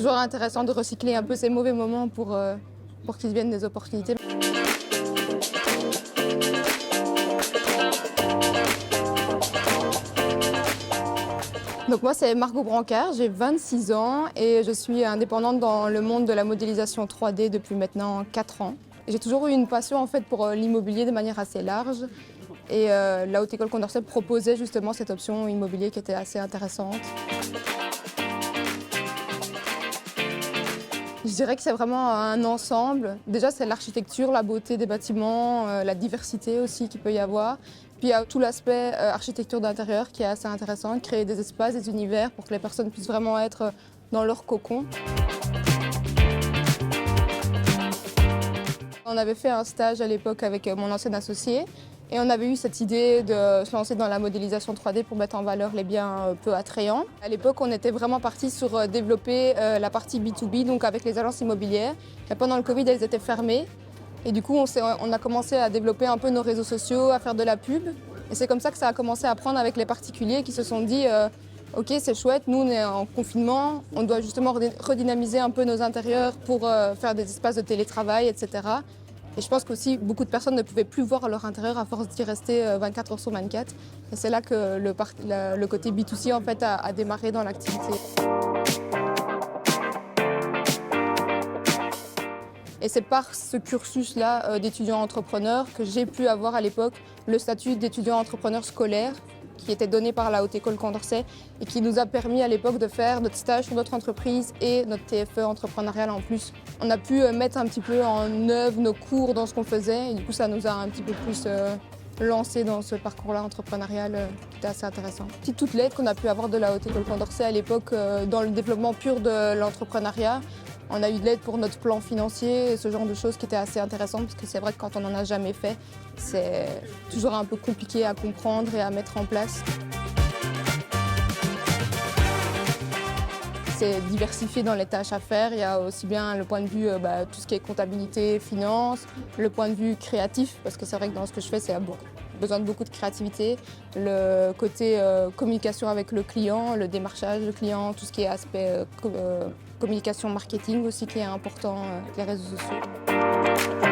toujours intéressant de recycler un peu ces mauvais moments pour qu'ils deviennent des opportunités. Donc moi c'est Margot Brancard, j'ai 26 ans et je suis indépendante dans le monde de la modélisation 3D depuis maintenant 4 ans. J'ai toujours eu une passion en fait pour l'immobilier de manière assez large et la Haute École Condorcet proposait justement cette option immobilier qui était assez intéressante. Je dirais que c'est vraiment un ensemble. Déjà, c'est l'architecture, la beauté des bâtiments, la diversité aussi qu'il peut y avoir. Puis il y a tout l'aspect architecture d'intérieur qui est assez intéressant, créer des espaces, des univers pour que les personnes puissent vraiment être dans leur cocon. On avait fait un stage à l'époque avec mon ancien associé et on avait eu cette idée de se lancer dans la modélisation 3D pour mettre en valeur les biens peu attrayants. À l'époque, on était vraiment parti sur développer la partie B2B, donc avec les agences immobilières. Et pendant le Covid, elles étaient fermées. Et du coup, on a commencé à développer un peu nos réseaux sociaux, à faire de la pub. Et c'est comme ça que ça a commencé à prendre avec les particuliers qui se sont dit ok, c'est chouette, nous on est en confinement, on doit justement redynamiser un peu nos intérieurs pour faire des espaces de télétravail, etc. Et je pense qu'aussi beaucoup de personnes ne pouvaient plus voir leur intérieur à force d'y rester 24 heures sur 24. Et c'est là que le côté B2C en fait, a démarré dans l'activité. Et c'est par ce cursus-là d'étudiant entrepreneur que j'ai pu avoir à l'époque le statut d'étudiant entrepreneur scolaire qui était donné par la Haute École Condorcet et qui nous a permis à l'époque de faire notre stage sur notre entreprise et notre TFE entrepreneurial en plus. On a pu mettre un petit peu en œuvre nos cours dans ce qu'on faisait et du coup ça nous a un petit peu plus lancé dans ce parcours-là entrepreneurial qui était assez intéressant. Puis toute l'aide qu'on a pu avoir de la Haute École Condorcet à l'époque dans le développement pur de l'entrepreneuriat. On a eu de l'aide pour notre plan financier, ce genre de choses qui étaient assez intéressantes parce que c'est vrai que quand on n'en a jamais fait, c'est toujours un peu compliqué à comprendre et à mettre en place. C'est diversifié dans les tâches à faire. Il y a aussi bien le point de vue tout ce qui est comptabilité, finance, le point de vue créatif, parce que c'est vrai que dans ce que je fais, c'est besoin de beaucoup de créativité. Le côté communication avec le client, le démarchage du client, tout ce qui est aspect communication marketing aussi qui est important avec les réseaux sociaux.